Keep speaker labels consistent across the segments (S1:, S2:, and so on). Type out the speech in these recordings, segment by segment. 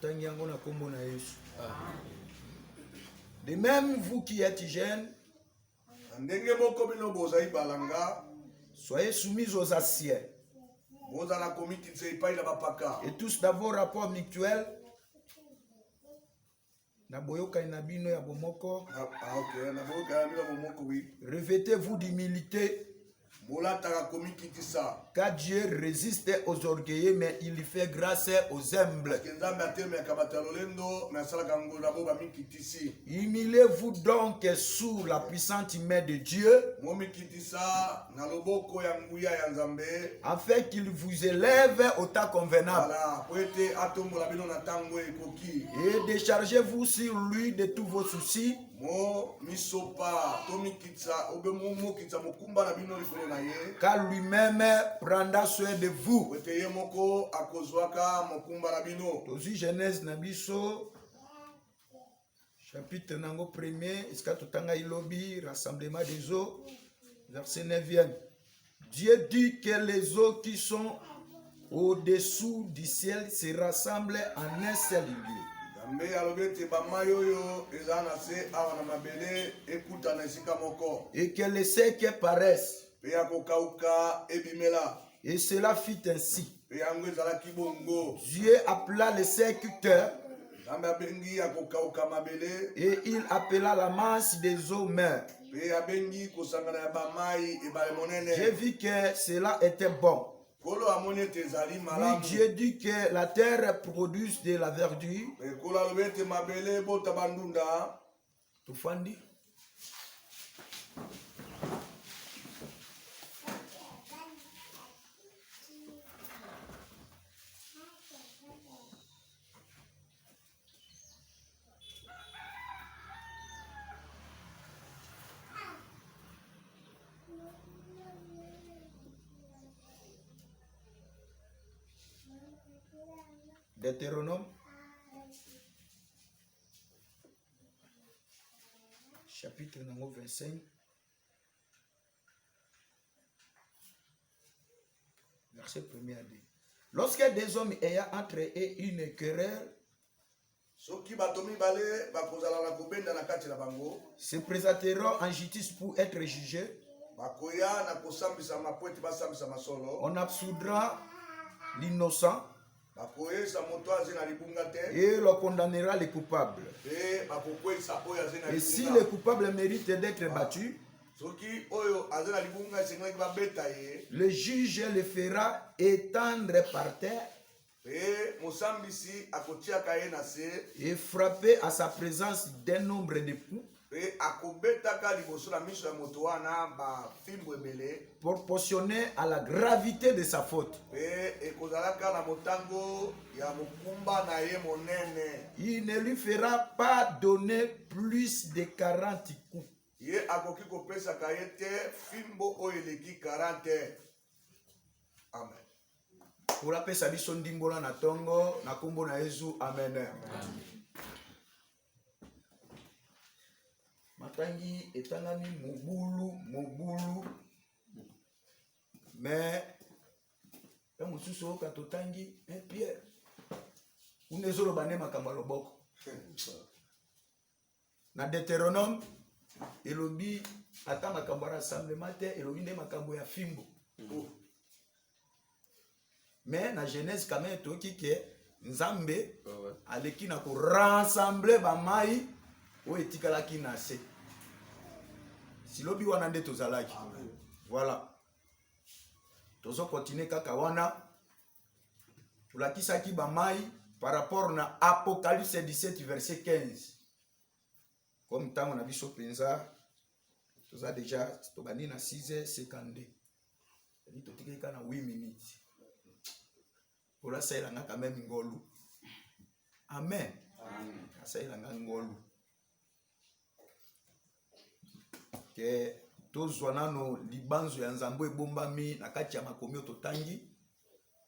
S1: De même, vous qui êtes jeunes, soyez soumis aux anciens. Et tous d'abord rapport mutuel. Revêtez-vous d'humilité. Car Dieu résiste aux orgueilleux, mais il fait grâce aux humbles. Humilez-vous donc sous la puissante main de Dieu, afin qu'il vous élève au temps convenable. Et déchargez-vous sur lui de tous vos soucis, car lui-même prendra soin de vous. Aussi Genèse Nabiso, chapitre 1er, Iskatutanga Ilobi, rassemblement des eaux, verset 9e. Dieu dit que les eaux qui sont au-dessous du ciel se rassemblent en un seul lieu. Et que les secs paraissent. Et cela fit ainsi. Dieu appela les secs terre, et il appela la masse des eaux mer. J'ai vu que cela était bon. Oui, Dieu dit que la terre produise de la verdure. Tufandi. Deutéronome, chapitre 25, verset 1er à 2. Lorsque des hommes ayant entre eux une querelle se présenteront en justice pour être jugés, on absoudra l'innocent et l'on condamnera les coupables. Et si les coupables méritent d'être battus, le juge le fera étendre par terre et frapper à sa présence d'un nombre de coups proportionné à la gravité de sa faute. Il ne lui fera pas donner plus de 40 coups. Amen. Pour la paix, ça dit son dimbola na tongo na kombo na Yesu. Amen. Matangi etangani mobulu mais quand mususu katotangi Pierre unezolo bane makambo loboko na Deutéronome elobi ata makambo rassemblement te elobi nde makambo ya fimbo. Mais na Genèse quand même toki ke Nzambe aleki na ko rassembler ba mai o etikalaki na se. Silobi wana nde tozalaki. Voilà. Tozo continuer kaka wana. Tulakisaki ba mai par rapport na Apocalypse 17 verset 15. Comme tant on a biso penza toza déjà tobani na 6h52. Eli totikeka na 8 minutes. Pour la ça il a quand même ngolu. Amen. Amen. Ça il a ngolu. Que tozwana no libanzo ya Nzambo ebombami na kati ya makomi totangi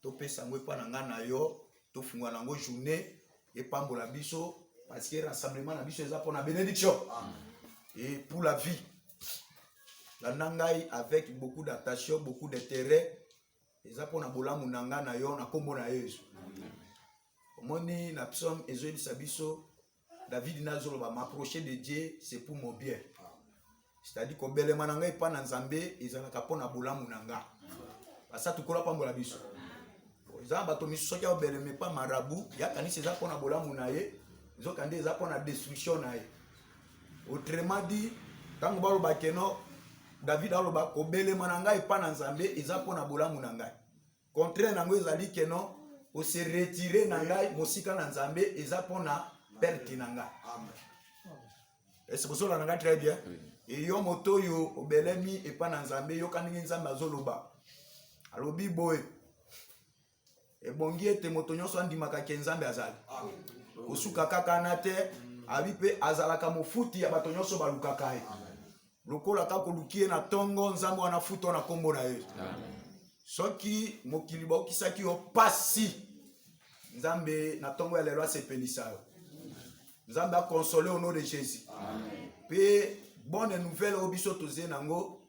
S1: to pesa ngwe pa na ngana yo to fungwa nango journée et pambola biso parce que rassemblement na biso eza pour la bénédiction. Amen. Et pour la vie. La nangai avec beaucoup d'attention, beaucoup d'intérêt. Eza pour na bolamu na ngana yo na kombo na Yesu. Moni na psaume Ezoïl Sabiso, David Nazoloba, m'approcher de Dieu, c'est pour mon bien. C'est-à-dire que belle mananga et pas dans Zambé, ils ont la capone à boula munanga. Ça, tu connais pas mon abisso. Ils ont battu mis sokia belle mais pas marabout. Il y a quand ils ont capone à boula munaye, ils ont quand ils ont capone à destruction naye. Autrement dit, quand on parle bakeno, David a loba ko belle mananga et pas dans Zambé, ils ont capone à boula munanga. Contraire nango ils ont dit que non, pour se retirer nanga, mosika dans Zambé, ils ont capone à perdre nanga. Et c'est pour ça que très bien. Et yo moto yo obelemi et pas dans Zambé yo kaningi nzamba zoloba. Alobi boy. Et bongi ete moto nyonso andimaka ke nzambe azali. Osuka kaka na te abi pe azalaka mofuti ya bato nyonso balukaka ye. Lokola kako lukie na tongo nzambe wana futo na kombo na ye. Soki mokili ba okisaki yo pasi. Nzambe na tongo ya lelo asepelisa yo. Nzambe a consolé au nom de Jésus. Amen. Puis bonne nouvelle au biso toze nango.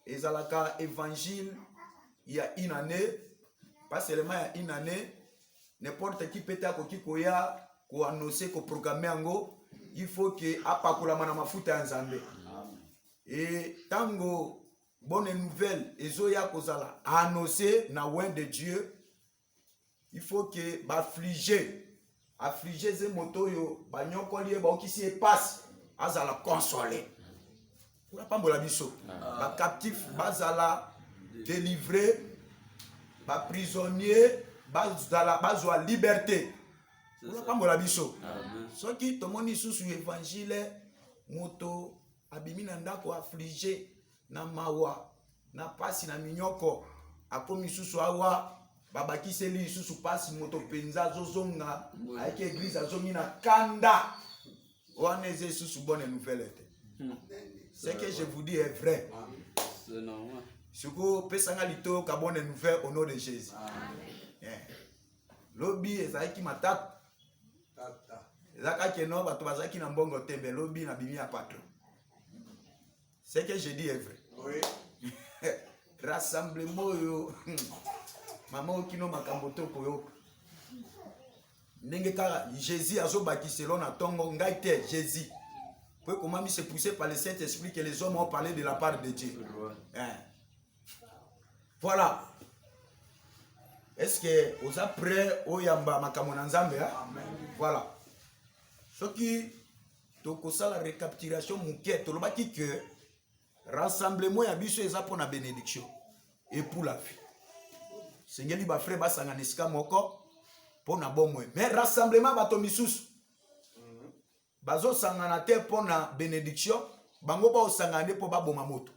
S1: Ezalaka évangile il y a une année, pas seulement il y a une année, n'importe qui peut être qui koya ko annoncer ko programmer ango, il faut que apakula mana mafuta ya Nzambe. Et tango bonne nouvelle ezoya kozala annoncer na loin de Dieu, il faut que affliger ze moto yo banyokoli ba okisi passe azala consoler. Pour pas mbola biso. Ba captif bazala délivré, ba prisonnier bazwa liberté. Pour pas mbola biso. Soki tomoni susu évangile moto abimi na ndako affligé na mawa na pasi na minyoko akomi susu awa babaki seli susu pasi moto penza zozonga avec église azongi na kanda waneze susu bonne nouvelle. Ce que je vous dis est vrai. C'est normal. Suko pesanga lito ka bonne nouvelle au nom de Jésus. Amen. Lobi ezaki matata. Ezaka keno bato bazaki na mbongo tembe lobi na bimi ya patron. Ce que je dis est vrai. Oui. Rassemblement yo. Maman okino makamboto koyo. Ndenge kaka Jésus azobaki selon na tongo ngai te Jésus. Puis comment il s'est poussé par le Saint-Esprit que les hommes ont parlé de la part de Dieu. Voilà. Est-ce que vous êtes prêts au yamba makamona nzambe? Voilà. Ce qui tokosa la récapitulation mouquet tolobaki que rassemblement ya biso eza pour la bénédiction et pour la vie. Sengeli ba frère basanga nesika moko pour na bomwe. Mais rassemblement bato misusu bazo sangana te pour na bénédiction, bango ba osangana po ba boma moto.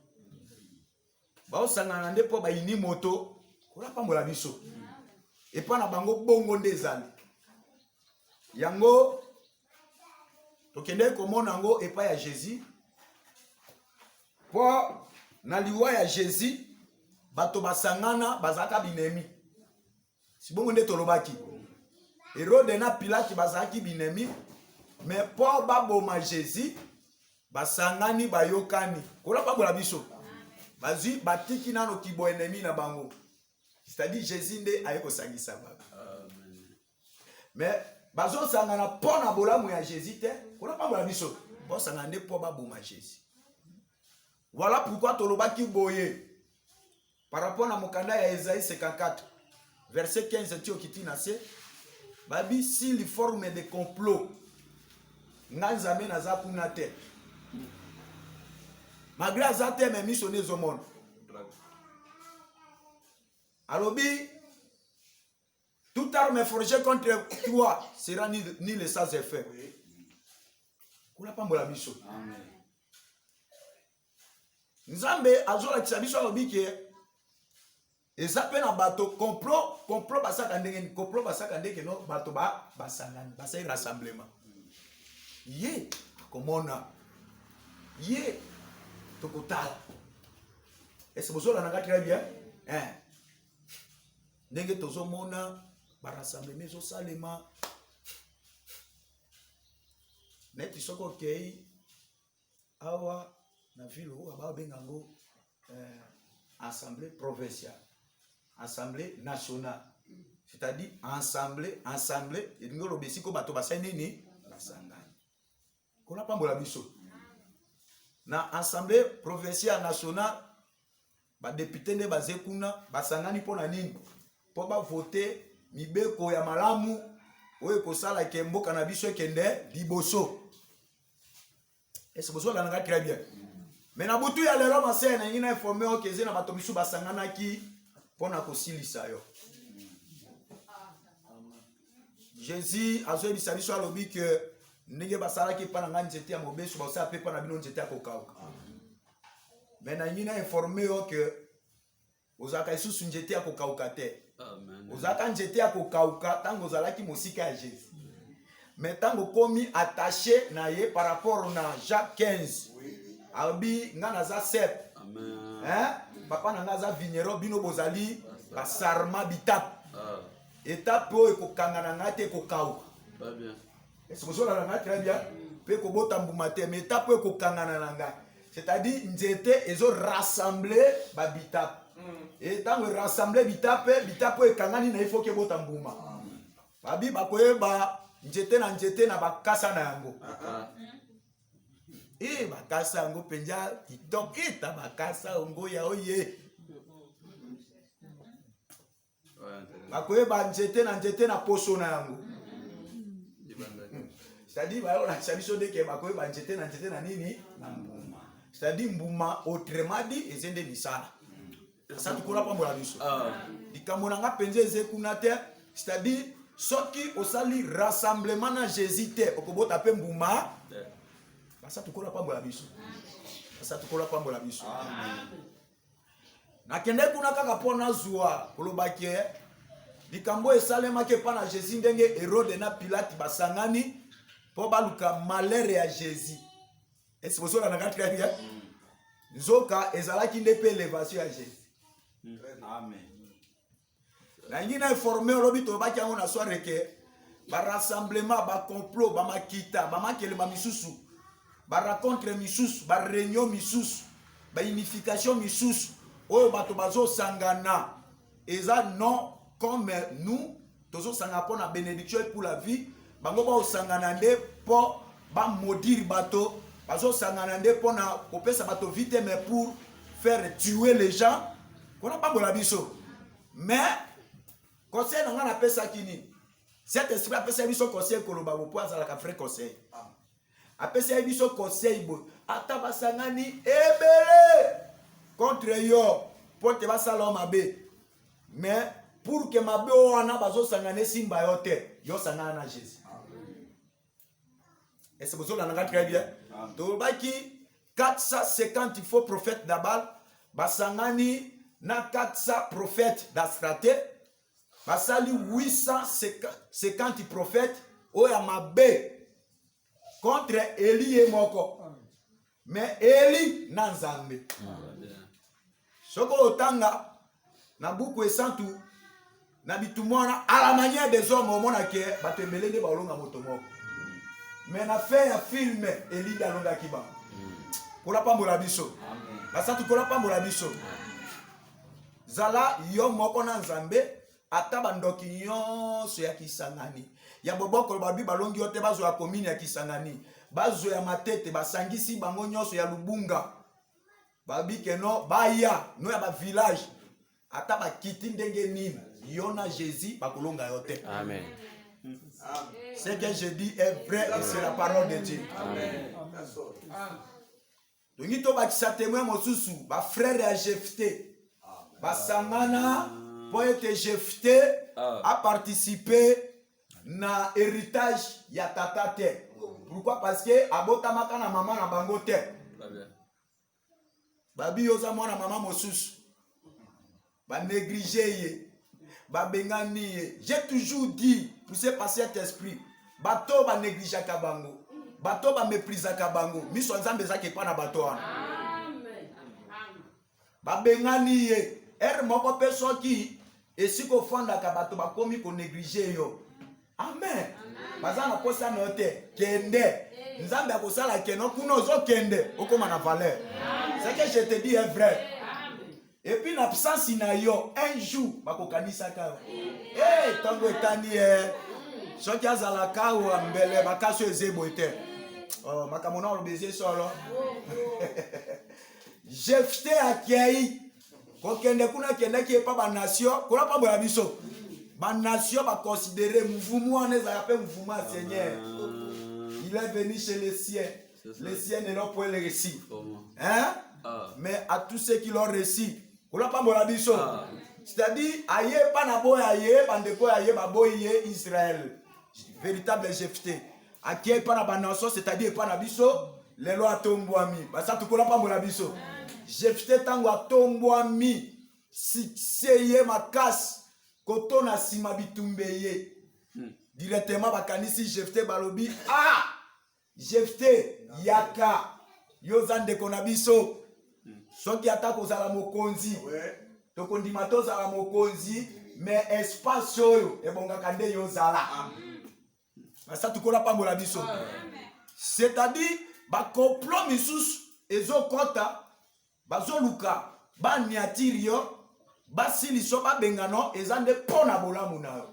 S1: Ba osangana nde po ba ini moto, kola pambola biso. Et pas na bango bongo ndezali. Yango tokende komona ngo epa ya Jésus. Po na liwa ya Jésus bato basangana bazaka binemi. Si bongo nde tolobaki. Hérode na Pilate bazaki binemi. Mais pour baboma Jésus basangani bayokani. Kola pa bola biso. Bazui batiki nano kibo ennemi na bango. C'est-à-dire Jésus nde ayeko sangisa baba. Mais bazo sangana pona bolamu ya Jésus te. Kola pa bola biso. Bo sangande po baboma Jésus. Voilà pourquoi tolobaki boye. Par rapport à mokanda ya Esaïe 54 verset 15 tio kitina se babi s'il forme des complots nganzame na za kuna te malgré azate mais missionné au monde alobi toute arme forgée contre toi sera ni le sans effet. Kula pambola biso. Amen. Nzambe azola kisabiso alobi ke ezape na bato complot basaka ndenge complot basaka ndenge no bato basangani basai rassemblement. Ye komona ye tokotala. Est-ce que vous avez très bien? Ndenge tozomona ba rassemblement zo salema neti soko kei awa na ville ou aba bengango assemblée provinciale, assemblée nationale. c'est-à-dire ensemble, et nous le besiko bato basanini basangani. Qu'on a pas mbola biso. Na assemblée provinciale nationale, ba député ne basé kuna basangani pona nini? Po ba voter mibeko ya malamu oyo kosala ke mboka na biso kende liboso. Et c'est pour ça que très bien. Mais na butu ya lelo masé na ngina informé o keze na bato biso basangana ki pona kosilisa yo. Jésus a dit que biso alobi que ndenge basala ki pana ngani nzete ya mobeso ba sa pe pana bino nzete ya kokauka. Mais na ngina informé o que ozaka isusu nzete ya kokauka te. Ozaka nzete ya kokauka tango ozalaki mosika ya Jésus. Mais tango komi attaché na ye par rapport na Jacques 15. Abi ngana za sep. Amen. Hein? Papa na za vinero bino bozali basarma bitap. Étape po ekokangana ngate kokauka. Pas bien. Est-ce que vous avez très bien? Pe ko botambuma te mais étape po ekokangana nanga. C'est-à-dire nzete ezo rassembler ba bitap. Et tango rassembler bitap po ekangani na ifo ke botambuma. Babi bakoyeba nzete na bakasa na yango. Bakasa yango penja kitokita bakasa ongo ya oye. Bakoyeba nzete na poso na yango. C'est-à-dire la chabiso de ke bakoyeba nzete na nini na mbuma. C'est-à-dire mbuma autrement dit ezende misala. Ça tukura pa mbola biso. Dikamona nga penje ezekuna te, c'est-à-dire soki osali rassemblement na Jésus te okobota pe mbuma. Ça tukura pa mbola biso. Ça tukura pa mbola biso. Na kende kuna kaka pona zuwa kolobaki likambo esalema ke pa na Jésus ndenge Hérode na Pilate basangani po baluka malheur ya Jésus. Est-ce que vous avez na très bien? Nzoka ezalaki nde pe élévation ya Jésus. Amen. Na ngina informé lobi to baki yango na soirée ke ba rassemblement ba complot ba makita ba makele ba misusu ba rencontre misusu ba réunion misusu ba unification misusu oyo bato bazo sangana eza non comme nous tozo sanga pona bénédiction pour la vie bango ba osangana nde po ba maudire bato bazo sangana nde pona kopesa bato vite mais pour faire tuer les gens kona pa mbola biso mais conseil na ngana pesa kini cet esprit a pesa biso conseil koloba bo po azala ka frère conseil a pesa biso conseil bo ata basangani ebele contre yo pour te basala mabe mais pour que mabe wana bazo sangane simba yo te yo sangana na Jésus. Et c'est pour ça qu'on a très bien. Donc baki 450 faux prophètes d'Abal basangani na 400 prophètes d'Astrate basali 850 prophètes oya mabe contre Eli et moko. Mais Eli na Nzambe. Soko otanga na buku esantu na bitumona à la manière des hommes au monde ke batembele de balonga motomo. Mais na fait un film Eli dalonga kiba. Kola pambola biso. Basantu kola pambola biso. Zala yo moko na Nzambe ata bandoki nyonso ya kisangani. Ya boboko babi balongi yote bazo ya commune ya kisangani. Bazo ya matete basangisi bango nyonso ya Lubunga. Babi keno baya no ya ba village ata ba kiti ndenge nini yona Jésus bakolonga yote. Amen. Ce que je dis est vrai et c'est la parole de Dieu. Amen. Donc ito ba kisa témoin mosusu ba frère ya Jephthé. Ba sangana pour être Jephthé a participé na héritage ya tata te. Pourquoi? Parce que abotamaka na maman na bango te. Babi yoza mwana mama mosusu. Ba négliger ye. Ba bengani ye. J'ai toujours dit pour se passer cet esprit. Bato ba négliger ka bango. Bato ba mépriser ka bango. Miso nzambe zake pa na bato wana. Amen. Ba bengani ye. Moko peso ki esiko fonda ka bato ba komi ko négliger yo. Amen. Bazana posa note kende. Nzambe akosala keno kuno zo kende okoma na valeur. Ce que je te dis est vrai. Et puis l'absence na yo un jour bakokanisa ka. Eh tango etani soki azalaka wa mbele bakaso ezebo ete. Oh makamona olobeze solo. Jephté akei kokende kuna kende ki pa ba nation, kola pa boya biso. Ba nation ba considérer mouvement on les appelle mouvement Seigneur. Il est venu chez les siens. Les siens ne l'ont point reçu. Hein? Mais à tous ceux qui l'ont reçu, kola pa boya biso. C'est-à-dire aye pa na boya aye bandeko aye ba boye Israël. Véritable Jephté. Akei pa na ba nation, c'est-à-dire pa na biso, les lois tombwami. Ba ça tukola pa boya biso. Jephté tango atombwami succès makasi koto na sima bitumbeye directement bakanisi Jephté balobi Jephté yaka yozande kona biso soki ata kozala mokonzi tokondima tozala mokonzi mais espace oyo ebongaka nde yozala basa tukola pambola biso c'est-à-dire bakomplot misusu ezokota bazoluka baniatirio basiliso babengano ezande pona bolamu na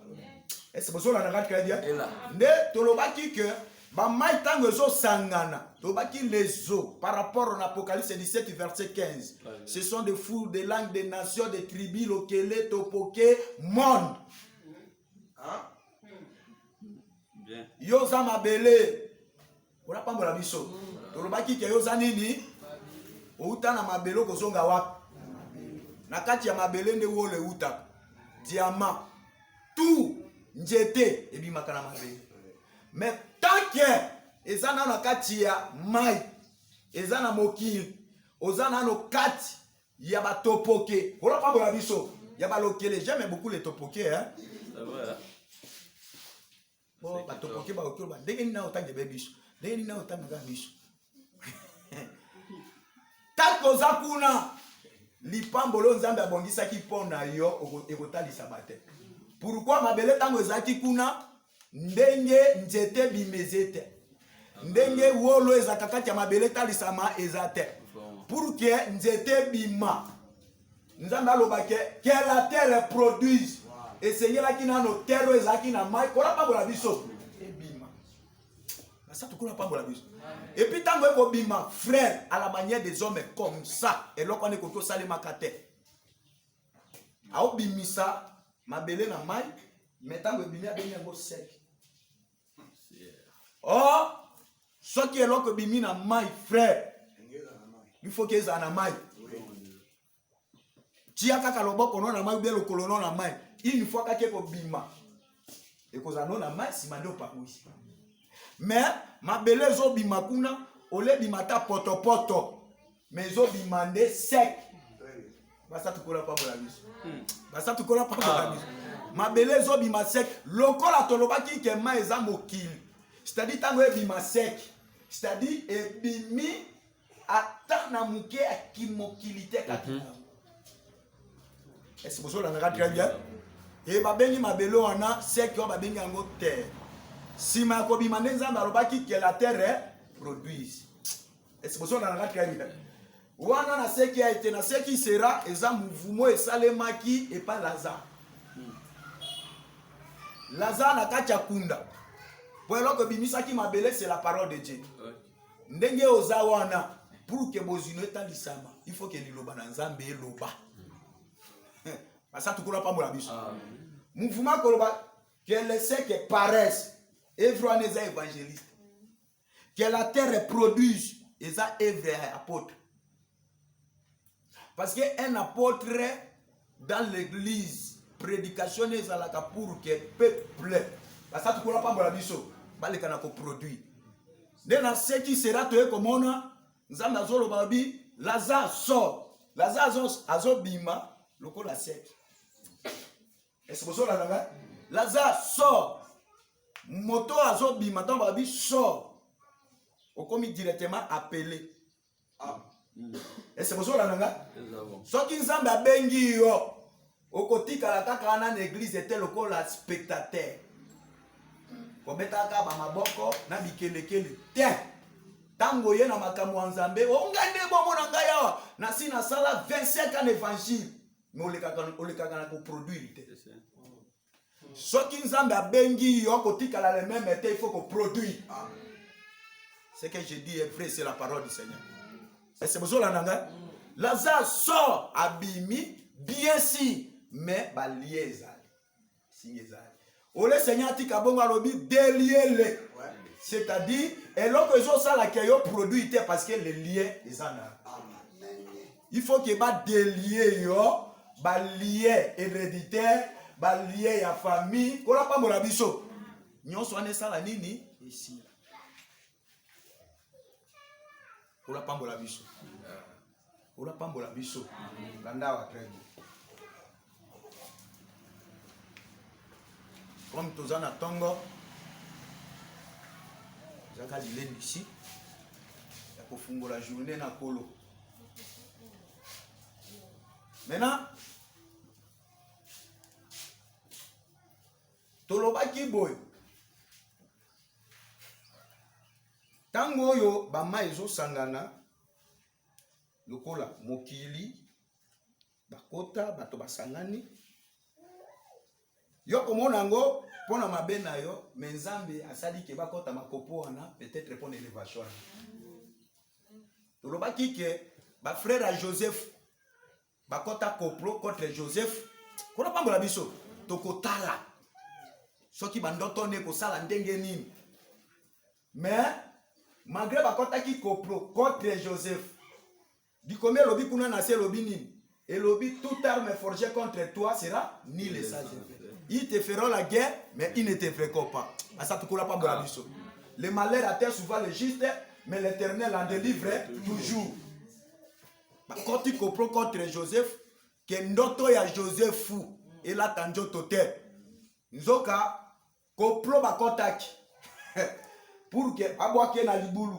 S1: est-ce que bozola na très bien nde tolobaki que ba mai tango zo sangana tolobaki les eaux par rapport à Apocalypse 17 verset 15 ce sont des foules de langues des nations des tribus lokele topoke monde bien yoza mabele ona pambola biso tolobaki que yoza nini outa na mabelo kozonga wapi na kati ya mabele nde wole uta diamant tout njete ebimaka na mabele mais tant que ezana na kati ya mai ezana mokili ozana no kati ya batopoke ola pa bola biso ya balokele j'aime beaucoup les topoke hein c'est vrai bon batopoke ba okelo ba ndenge na otange bebiso ndenge na otange ga biso takoza kuna lipambolo nzambe abongisaki pona yo ekotalisa bate pourquoi mabele tango ezaki kuna ndenge nzete bimezete ndenge wolo ezakakati ya mabele talisama ezate pour que nzete bima nzambe alobake que la terre produise esengelaki nano terre ezaki na mai kola pambola biso ebima basa tukuna pambola biso. Et puis tant que bima frère à la manière des hommes comme ça et là on est koto salema kate a bimisa mabele na mai mais tant que bimia benya go sec oh ce qui est là que bimi na mai frère il faut que ça na mai tia kaka loboko no na mai bien le colonon na mai une fois que ko bima et ko za no na mai si mando pa oui mais mabele zo bima kuna ole bimata poto poto mais zo bimande sec basa tukola pa bola biso basa tukola pa bola biso mabele zo bima sec lokola tolobaki ke ma eza mokili c'est-à-dire tango ebima sec c'est-à-dire ebimi ata na muke akimokilité katika est-ce que vous avez très bien et babengi mabele wana sec yo babengi yango terre si ma kobima nzambe alobaki que la terre produise. Est-ce que vous avez très bien wana na ce qui a été na ce qui sera eza mouvement esalemaki et pas Lazare. Lazare na kati ya kunda pour eloko bimisaki mabele c'est la parole de Dieu. Ndenge oza wana pour que bozino etalisama il faut que liloba na nzambe eloba basa tukula pambola biso mouvement koloba que les secs paraissent œuvre les évangélistes que la terre produise et ça œuvre apôtre parce que un apôtre dans l'église prédication les alaka pour que peuple basa tukula pambola biso baleka ko produire dena ce qui sera toi comme on a nzambe azoloba bi Lazare sort Lazare azobima lokola sec. Est-ce que vous avez là Lazare sort moto azobima tant babi sort au commis directement appelé. Est-ce que vous avez là so ki nzambe abengi yo okotika la kaka na l'église était lokola spectateur kobeta ka ba maboko na bikelekele te tango ye na makambo ya Nzambe ongande bomo na ngai awa na si na sala 25 ans d'évangile mais olekaka na koproduire te. Soki Nzambe abengi yo kotikala le même été, il faut qu'on produise. Ce que je dis est vrai, c'est la parole du Seigneur. Et c'est pour ça que Lazare sort abimi, bien si, mais lié. Le Seigneur dit qu'il délié. C'est-à-dire, et lorsque ils ont ça, la qu'ils produit parce que les liens, ils en ont. Il faut qu'il y ait des liés héréditaires, liés à la famille. Qu'on n'a pas mon abisso. Nous sommes ça la nini ici. On n'a pas mon abisso. On n'a pas mon abisso. Landa wa très bien. Comme tous en attendant, j'ai dit ici. Il faut faire la journée dans le colo. Maintenant, tolobaki boy. Tango yo bama ezo sangana lokola mokili bakota bato basangani yo komona ngo pona mabe na yo menzambe asali ke bakota makopo wana peut-être pour élévation. Tolobaki ke ba frère à Joseph bakota koplo contre Joseph kona pambola biso tokotala soki bandoto ne ko sala ndenge nini mais malgré bakota ki koplo contre Joseph du combien lobi kuna na se lobi nini et lobi toute arme forgée contre toi sera nul et sage. Ils te feront la guerre mais ils ne te feront pas. Asa tukola pambola biso. Le malheur atteint souvent le juste mais l'Éternel en délivre toujours. Quand tu comprends contre Joseph, que ndoto ya Joseph fou et la tanjo tote. Nzoka koplo bakotaki pour que aboake na libulu.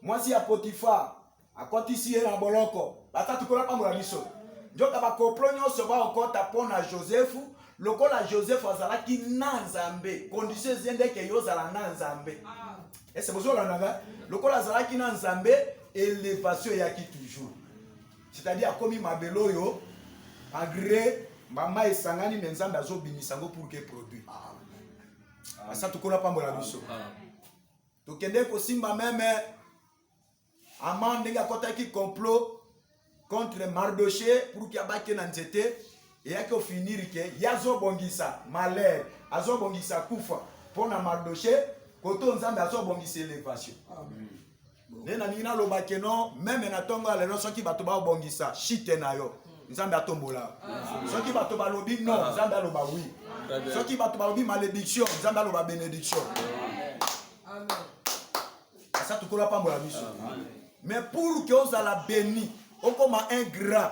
S1: Moi si a Potiphar a kotisi na boloko, bata tukola pa mola biso. Nzoka ba koplo nyonso ba okota pona Joseph, lokola Joseph azalaki na Nzambe, condition zende ke yo zala na Nzambe. Et c'est pour ça que lokola azalaki na Nzambe, élévation yaki toujours. C'est-à-dire comme mabelo yo agré mama esangani menzambe azobimisango pour que produit. Asa tukola pambola biso. Tokende ko simba même amande nga kotaki complot contre Mardoché pour qu'il abake na nzete et yaki au finir que yazo bongisa malheur, azo bongisa kufa pona Mardoché koto nzambe azo bongisa élévation. Amen. Nena nina lobake non même na tonga le soki bato ba bongisa shite na yo nzambe atombola soki bato ba lobi non nzambe aloba oui soki bato ba lobi malédiction nzambe aloba bénédiction. Amen. Ça tukola pambola biso. Mais pour que vous allez béni comme un grand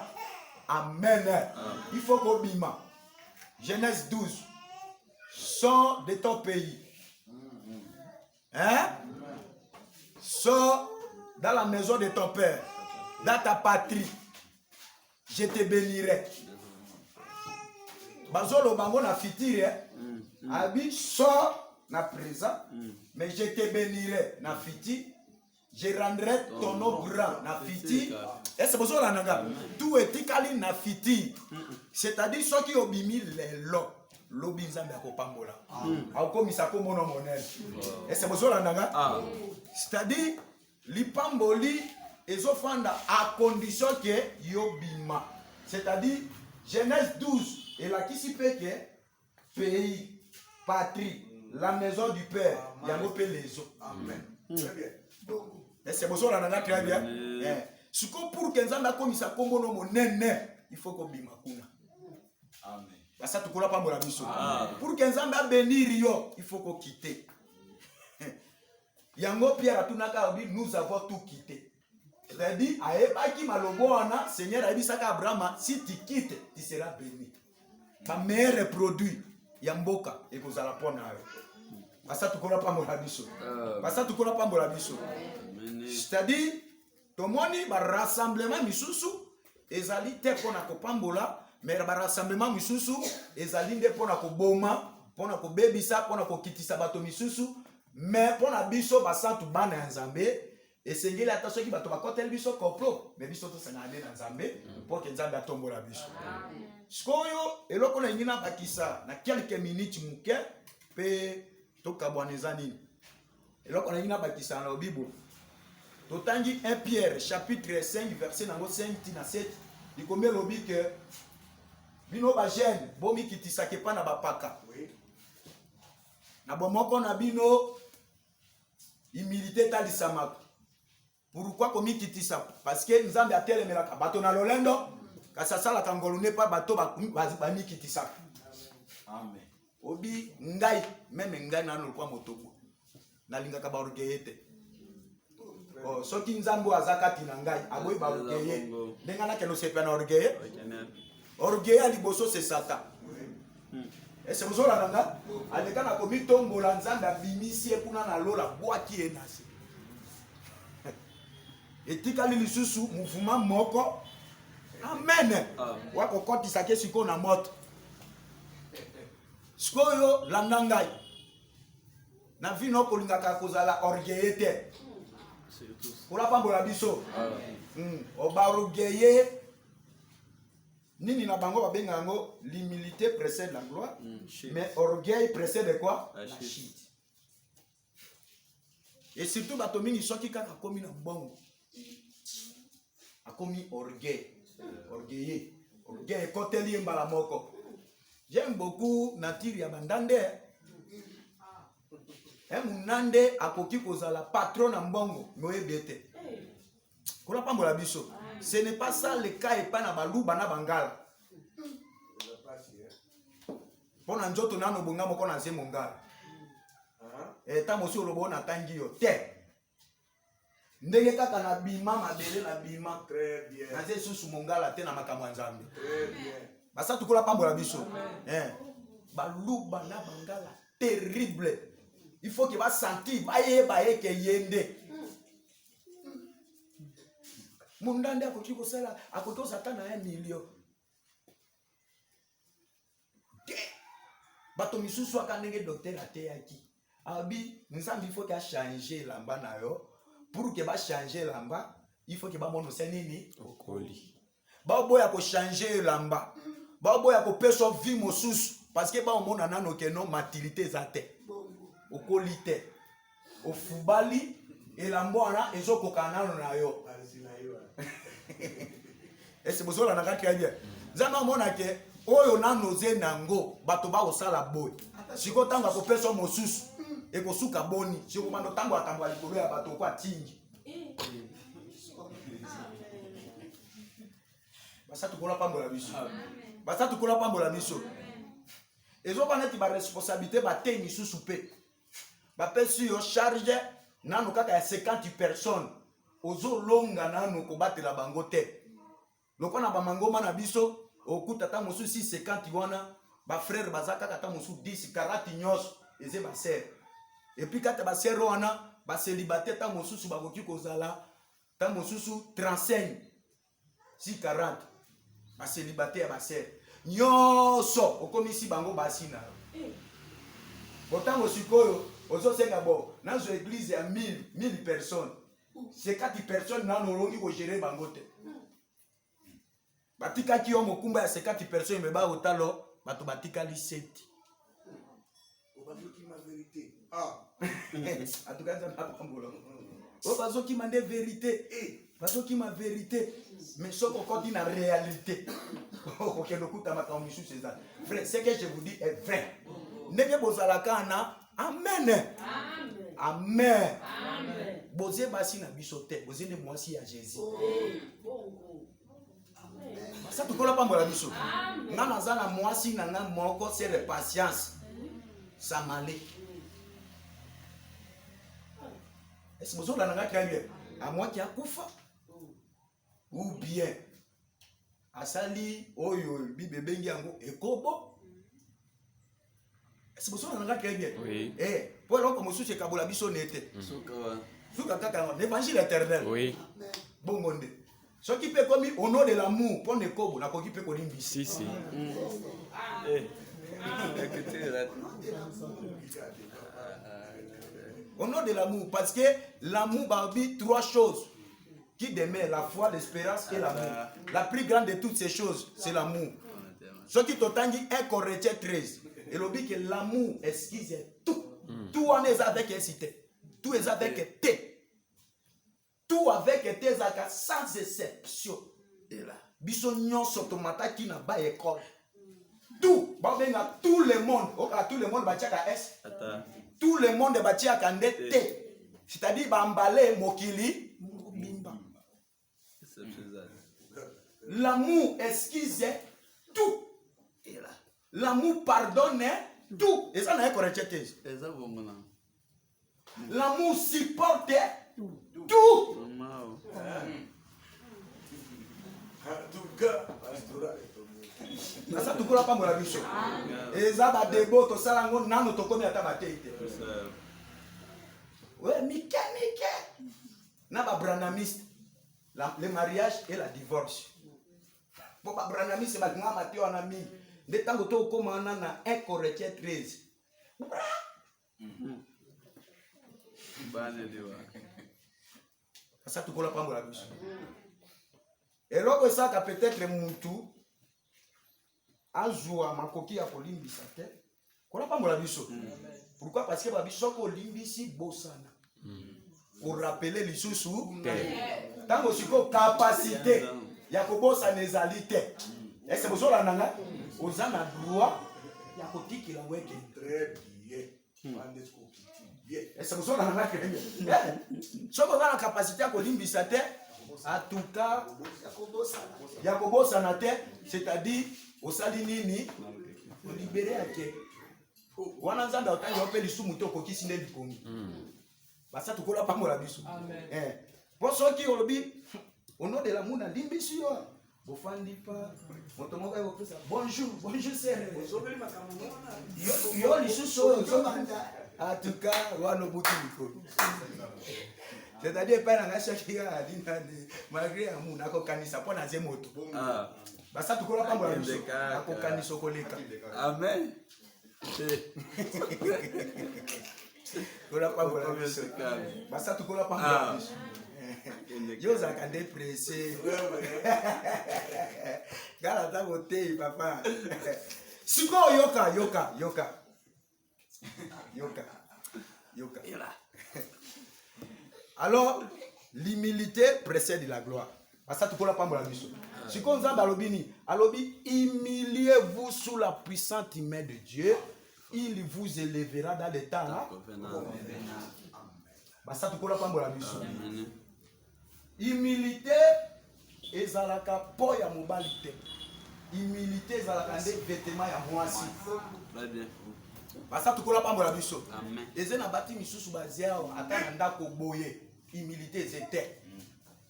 S1: amen. Il faut qu'on bima Genèse 12 sors de ton pays. Hein? Sors dans la maison de ton père, dans ta patrie. Je te bénirai. Bazolo bango na fitire. Abi sors na présent, mais je te bénirai na fiti. Je rendrai ton nom grand na fiti. Et c'est pour ça que tout est tikali na fiti. C'est-à-dire ceux qui obimi les lots. Lobi nzambe akopambola. Akomisa ko mono monel. Et c'est pour ça que c'est-à-dire lipamboli ezofanda à condition que yobima. C'est-à-dire Genèse 12 et la qui s'y peut que pays, patrie, la maison du père, il y a les eaux. Amen. Très bien. Et c'est pour ça qu'on a très bien. Ce qu'on pour que nzambe akomisa ko mono monene, il faut qu'on bima kuna. Amen. Ça tu connais pas mon ami. Pour que nzambe a bénir yo, il faut qu'on quitte. Yango Pierre atunaka dit nous avons tout quitté. C'est-à-dire aebaki maloboana Seigneur a dit ça à Abraham si tu quittes tu seras béni. Ma meilleur produit yamboka et vous allez prendre. Ça tu connais pas mon ami. Ça tu connais pas mon ami. C'est-à-dire tout moni ba rassemblement misusu ezali te pona ko pambola mais ba rassemblement misusu ezali nde pona ko boma pona ko bebisa pona ko kitisa bato misusu mais pour na biso basantu bana ya nzambe esengeli ata soki bato bakoteli biso koplo mais biso tosangana nde na nzambe mpo ke nzambe atombola biso. Sikoyo eloko na ingina bakisa na quelques minutes muke pe tokabwana eza nini eloko na ingina bakisa na Bible totangi 1 Pierre chapitre 5 verset nango 5 tina 7 likombe lobi ke bino ba jeune bomikitisaka epa na bapaka na bomoko na bino humilité talisamaka. Pourquoi komikitisa? Parce que nzambe atelemelaka bato na lolendo kasi asalaka ngolu ne pa bato bamikitisaka. Amen. Obi ngai meme ngai nano kwa motoko nalingaka baorgueille te. Oh, soki nzambe azakati na ngai aboyi baorgueille ndenga na keno sepa na orgueille. Orgueil à liboso c'est Satan. Et c'est pour ça que aleka na komi tombola nzambe abimisi ekuna na lola bwaki enasi. Etikali lisusu mouvement moko. Amen. Wako koti sake siko na moto. Sikoyo landa ngai. Na vino kolingaka kozala orgueil te. Pour la pambola biso. Oba orgueil. Nini na bango babenga ngo l'humilité précède la gloire, mais orgueil précède quoi? La chute. Et surtout bato mingi soki kaka komi na bongo. Akomi orgueil. Orgueil koteli mbala moko. J'aime beaucoup nature ya bandande. Munande akoki kozala patron na mbongo moyebete. Kola pambola biso. Ce n'est pas ça le cas et pas na baluba na bangala. Pona njoto nano bonga moko na nze mongala. Ta mosi olobo na tangi yo te. Ndenge kaka na bima mabele na bima. Très bien. Na nze susu mongala te na makambo nzambe. Très bien. Basa tukola pambola biso. Baluba na bangala terrible. Il faut que ba sentir ba ke yende. Mundande akoki kosala akoki kozata na 1 million. Bato misusu akandenge docteur ateyaki. Abi nzambi il faut que changer lamba na yo. Pour que ba changer lamba, il faut que ba mono senini okoli. Ba boya ko changer lamba. Ba boya ko peso vie mosusu parce que ba omona nano ke no maturité zate. Okoli te. Ofubali elambo ana ezokoka nano na yo. Et c'est pour ça que très bien. Zama mona ke oyo nanoze nango bato ba osala boy. Siko tanga ko peso mosusu e ko suka boni. Siko mando tango atambwa likolo ya bato kwa tingi. Basa tukola pambola biso. Basa tukola pambola biso. Ezo baneti ba responsabilité ba te ni susu pe. Ba pesi yo charge nano kaka ya 50 personnes. Ozo longa nano ko batela bango te. Loko na ba mangoma na biso okuta ta mosu 650 wana ba frère bazaka kata mosu 10 40 nyos eze ba sœur. Et puis kata ba sœur wana ba célibataire ta mosu su bakoki kozala ta mosu su 35 si 40 ba célibataire ba sœur. Nyoso okomisi bango basina. Botango sikoyo ozo senga bo na zo église ya 1000 personnes. C'est 4 personnes nano longi ko gérer bango te. Batika ki yo mokumba ya 50 personnes me ba otalo bato batika li 7. Obazoki ma vérité. Atuka za pambolo. Obazoki ma de vérité. Bazoki ma vérité. Mais soko koti na réalité. OK lokuta makambo misu c'est ça. Frère, ce que je vous dis est vrai. Ndenge bozala kana amen. Amen. Amen. Amen. Boze basi na bisote, boze ne mwasi ya Jésus. Ça tu kola pambola biso. Nga nazana mwasi na nga moko c'est de patience. Ça m'allait. Est-ce que vous avez très bien? À moi qui a kufa ou bien asali oyo bibe bengi yango ekobo. Est-ce que vous avez très bien? Oui. Pour l'homme comme souci kabola biso nete. Souka kaka l'évangile éternel. Oui. Bon monde. Ce qui peut comme au nom de l'amour pour ne kobo na koki peut kolimbi. Si. Au nom de l'amour. Parce que l'amour barbie 3 choses qui demeurent, la foi, l'espérance et l'amour. La plus grande de toutes ces choses, c'est l'amour. Ce qui t'ottangi 1 Corinthiens 13. Et l'objet que l'amour esquisse tout. Tout en est avec incité. Tout est avec té. Tout avec té sans exception. Et là, biso nyon sotomata qui n'a pas école. Tout, tout le monde, tout le monde batiaka S. Tout le monde batiaka ndé. C'est-à-dire bambale mokili bimba. L'amour esquisse tout. Et là, l'amour pardonne tout. Et ça n'a pas correcté. L'amour supporte tout. Ça tout pas mon biso. Et ça va débo to sala ngo nano to komi ata mateite. Ouais, Mike. Na ba branamiste. Le mariage et la divorce. Pour ba branamiste ba nga mateo na mi. De tango to koma na 1 Corinthiens 13. Ça tout pas mon biso. Et là, ça que peut-être Moutou a joué à ma coquille à Polimbisa. Pas mon biso. Pourquoi? Parce que Babiso Polimbisi Bossana. Pour rappeler les sous tant que tu as capacité, il y a que Bossa nezalité. Et c'est pour ça que vous avez le droit, il y a que qui la weke. Très bien. Et c'est pour ça que vous avez la capacité à Polimbisa. En tout cas, Yakobo Sanate, c'est-à-dire au Salinini, au libéré à qui? On a besoin d'autant de faire les sous-moutons qui sont des commis. Ça, tu ne connais pas mon abisso. Pour ceux qui ont le dit, au nom de l'amour, on a dit, bonjour, sœur. En tout cas, on a beaucoup de c'est-à-dire pas dans chaque malgré amour nako kanisa pour na zemoto basa tukola pa mbola biso nako kanisa koleka amen kola pa mbola biso basa tukola pa mbola biso yo za ka dépressé gala ta boté papa siko yoka là. Alors, l'humilité précède la gloire. Ça, tu connais pas mon avis. Si on a balobini, alobi, humiliez-vous sous la puissante main de Dieu, il vous élèvera dans les temps. Ça, tu connais pas mon avis. Humilité, ezalaka po ya mobalite. Humilité, ezalaka nde vêtement ya mwasi. Très bien. Ça, tu connais pas mon avis. Et na bati misusu baziao ata ndako boye. Humilité c'était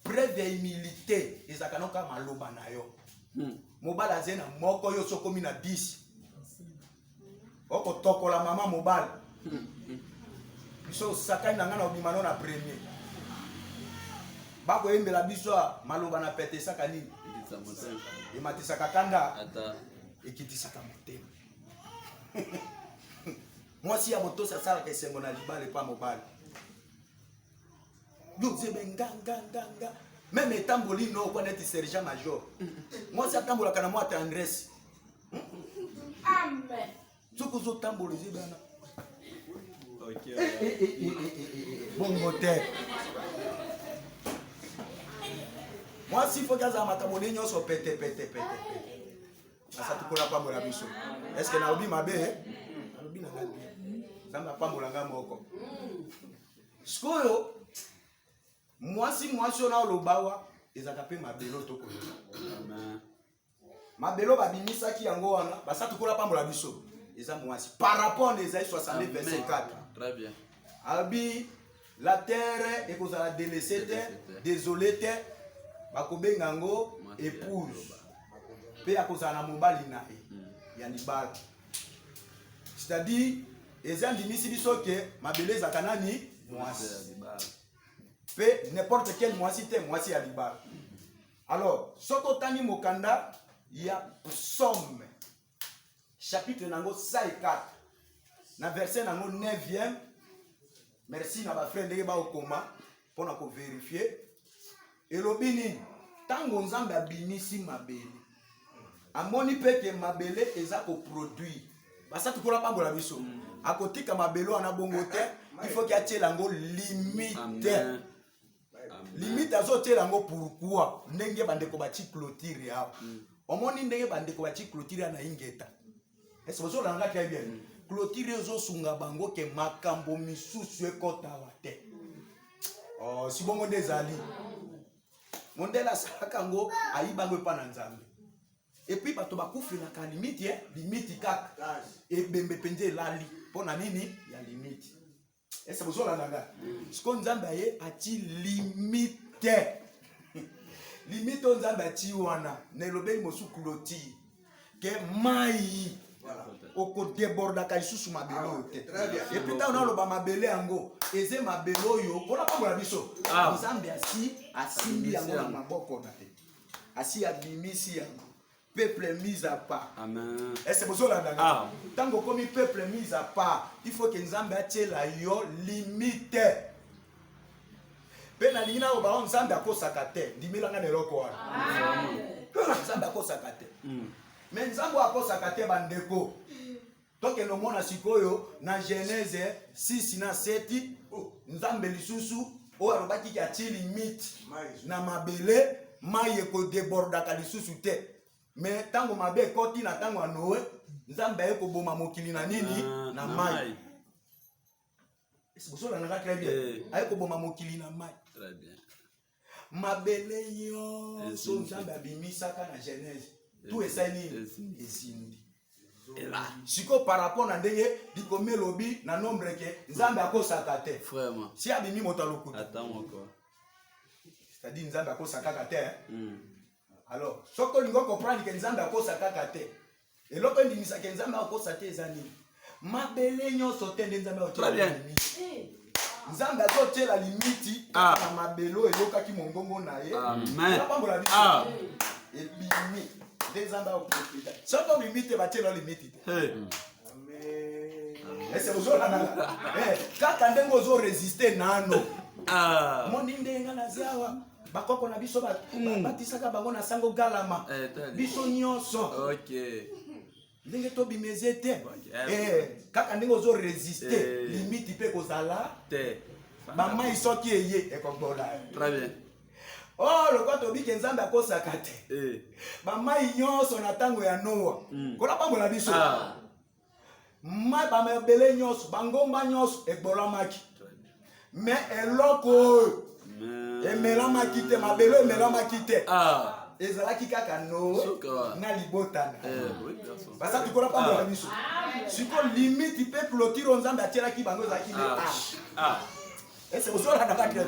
S1: preuve d'humilité ezakanoka maloba na yo mobala zena moko yo sokomi na 10 oko tokola mama mobala biso sakani na ngana obimano na premier bako embela biso maloba na pete sakani ematisaka kanda ekitisaka motema mwasi ya moto sa sala kesengo na libale pa mobala ganga même etamboli no ko net sergent major moi ça tambola kana moi tendresse amen tuko zo tamboli zibana OK bon moteur moi si faut gaza makamoni nyonso pete ça tukola pa mbola biso est-ce que na obi mabe obi na gabi samba pa mbola ngamoko skoyo mwasi ona lobawa ezaka pe mabelo toko amen mabelo babimisaki yango wana basa tukola pambola biso eza mwasi par rapport à Ésaïe 62 verset 4 très bien abi la terre ekozala délaissée désolée bakobenga ngo épouse pe akozala na mobali na ya libala c'est-à-dire eza ndimisi biso ke mabelo ezaka nani mwasi n'importe quel moisi à l'Ibar. Alors, Sokotani Mokanda, il y a Psaume, chapitre 104, dans verset 9e merci na ba frère ndenge ba okoma pona ko vérifier elobi nini tango nzambe abimisi mabele amoni peke mabele eza ko produire basa tukola pambola biso akotika mabele wana bongo te il faut qu'il y ait lango limite limite azotiela yango pourquoi ndenge bandeko bachi clôture ya omoni ndenge bandeko bachi clôture na ingeta est-ce que vous avez très bien clôture ezosunga bango ke makambo misusu ekotala te oh si bongo ndezali mondela saka ngo ayibango pa na nzambe et puis bato bakufela ka limite limite kaka ebembe penze lali pona nini ya limite. Est-ce que vous avez ce qu'on a ati limite. Limite on a ati wana. Nelobe mosu clôture. Que mai. Oko déborda ka isusu mabelo te. Et puis on a lo ba mabele ango. Eze mabelo yo. Pona pa bola biso. Nzambe asimbi yango na maboko na te. Asi abimisi yango. Peuple mis à part.
S2: Amen.
S1: Est-ce que vous avez tant que comme peuple mis à part, il faut que nous ayons la yo limite. Pena lina o ba nzambe akosakate, dimilanga neloko wana. Nzambe akosakate. Mais nzambe akosakate bandeko. Toke no mona sikoyo na Genèse 6 na 7, nzambe lisusu o arobaki ki ati limite na mabele maye ko déborda ka lisusu te. Mais tango mabe koti na tango anoe nzambe ayeko boma mokili na nini na mai. Est-ce que vous avez très bien ayeko boma mokili na mai.
S2: Très bien.
S1: Mabele yo so nzambe abimisaka na Genèse. Tout esa nini esindi. Et là siko par rapport na ndenge dikome lobi na nombre ke nzambe akosaka te.
S2: Vraiment.
S1: Si abimi motaloku.
S2: Attends encore.
S1: C'est-à-dire nzambe akosaka te. Alors, ce que nous comprenons que nous avons fait, et l'autre dit que nous avons fait des années. Ma belle union sautait des années. Très bien. Nous avons fait la limite. Ma belle et l'autre qui m'ont gongo naïe.
S2: Amen.
S1: Et limite. Des années au profit. Ce que limite va te la limite. Amen. Et c'est vous autres. Quand on doit résister, nano. Mon inde ngana ziawa. Bakoko na biso batisaka bango na sango galama biso nyonso
S2: OK
S1: ndenge to bimezete kaka ndenge ozo résister limite pe kozala
S2: te
S1: mama isoki eye ekobola.
S2: Très bien.
S1: Oh le kwato bike nzambe akosaka te mama nyonso na tango ya Noa kola bango na biso ma ba mebele nyonso bangomba nyonso ebolamaki mais eloko et melama kite mabelo melama kite ezalaki kaka no na libotana basa tukola pa bola biso siko limite pe clôture nzambe atielaki bango ezalaki et c'est aussi la nakati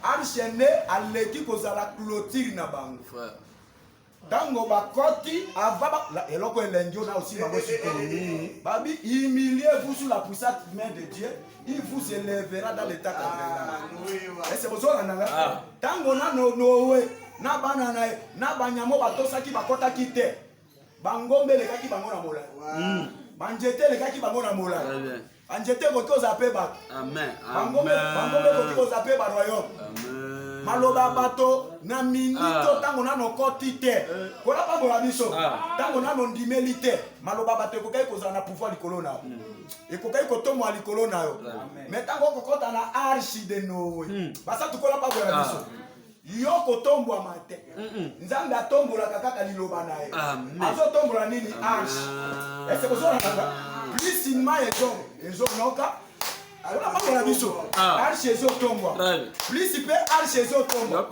S1: enchaîné aleki kozala clôture na bango tango bakoti avaba eloko elengio na aussi bango siko babi humiliez-vous sous la puissante main de Dieu. Il vous élèvera dans l'état convenable. Et c'est pour ça que tango na nowe na banana na banyamo batosaki bakota kite bangombe le kaki bango na mola banjete le kaki bango na mola anjete ko zape ba
S2: amen
S1: bangombe ko zape ba royaume amen maloba bato na minito tango na nokoti te kola pa bola biso tango na ndimeli te maloba bato ko kai ko za na pouvoir likolo na et ko kai ko tomo likolo na yo mais tango ko kota na archi de Noé basa tukola pa bola biso yo ko tombwa mate nzambe atombola kaka liloba na ye azo tombola nini archi est-ce que ça plus ima ezo noka alors pas la biso archi ezo tombwa plus ipe archi ezo tombwa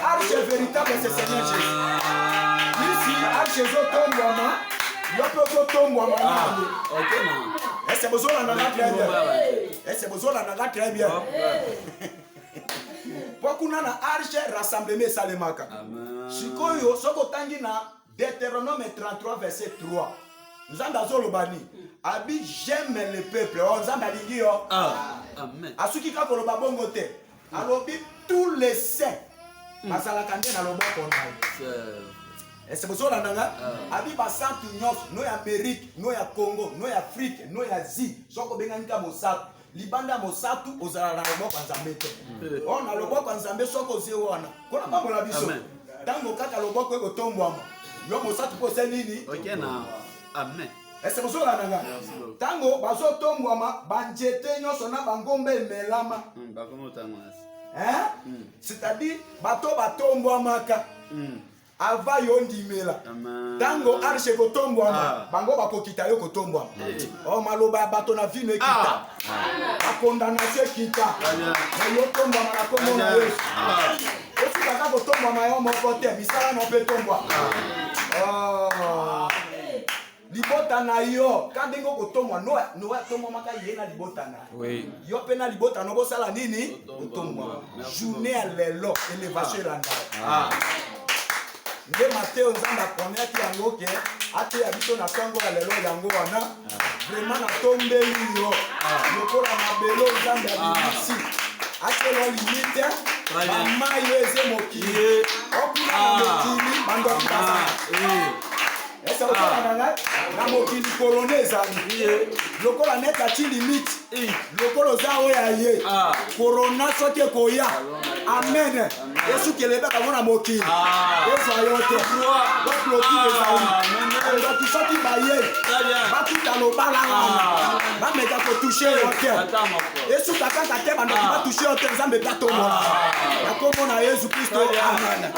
S1: archi véritable c'est Seigneur Jésus plus archi ezo tombwa ma yo peut tombwa ma
S2: OK non
S1: est-ce que ça na très bien est-ce que ça na très bien Wakuna na arche rassemblement salemaka. Sikoyo soko tangi na Deutéronome 33 verset 3. Nzamba zolobani. Abi j'aime le peuple. Nzamba lingi yo.
S2: Amen.
S1: Asuki ka koloba bongo te. Alobi tous les saints. Masala kande na loboko na. Et c'est pour ça nanga abi ba santu nyos no ya Amérique, no ya Congo, no ya Afrique, no ya Asie. Soko bengani ka mosaka. libanda mosatu ozala na loboko nzambe te ona loboko nzambe soko zewana kona pambola biso tango kaka loboko ekotombwama yo mosatu po se nini
S2: OK na amen
S1: ese mosola nanga tango bazotombwama banjete nyonso na bangombe emelama c'est-à-dire bato batombwamaka ava yo ndimela tango arshe kotombwama bango bakokita yo kotombwama o maloba ya bato na vino ekita bakondamnation ekita na yo tombwama na kombo na yesu osikaka kotombwama yo moko te misala na mpe tombwama libota na yo kandenge kotombwa no atombwamaka ye na libota na yo mpe na libota no bosala nini kotombwama journée ya lelo élévation elanda nde Mateo nzambe aprometaki yango ke ateya biso na ntango ya lelo yango wana vraiment natombeli yo lokola mabelo nzambe abimisi atelo limite bamai yo eze mokili okuna na mokili bandoki bazala ese okola na ngai na mokili korone ezali lokola neti ati limite lokola oza oyo ya ye korona soki ekoya amen esuki elebaka ngo na mokili ezwa yo te baklotile ezali bato soki baye batuta lobala wana bameka kotushe yo te esuka kaka te bandoki batushe yo te nzambe tatombola na kombo na yesu kristo amen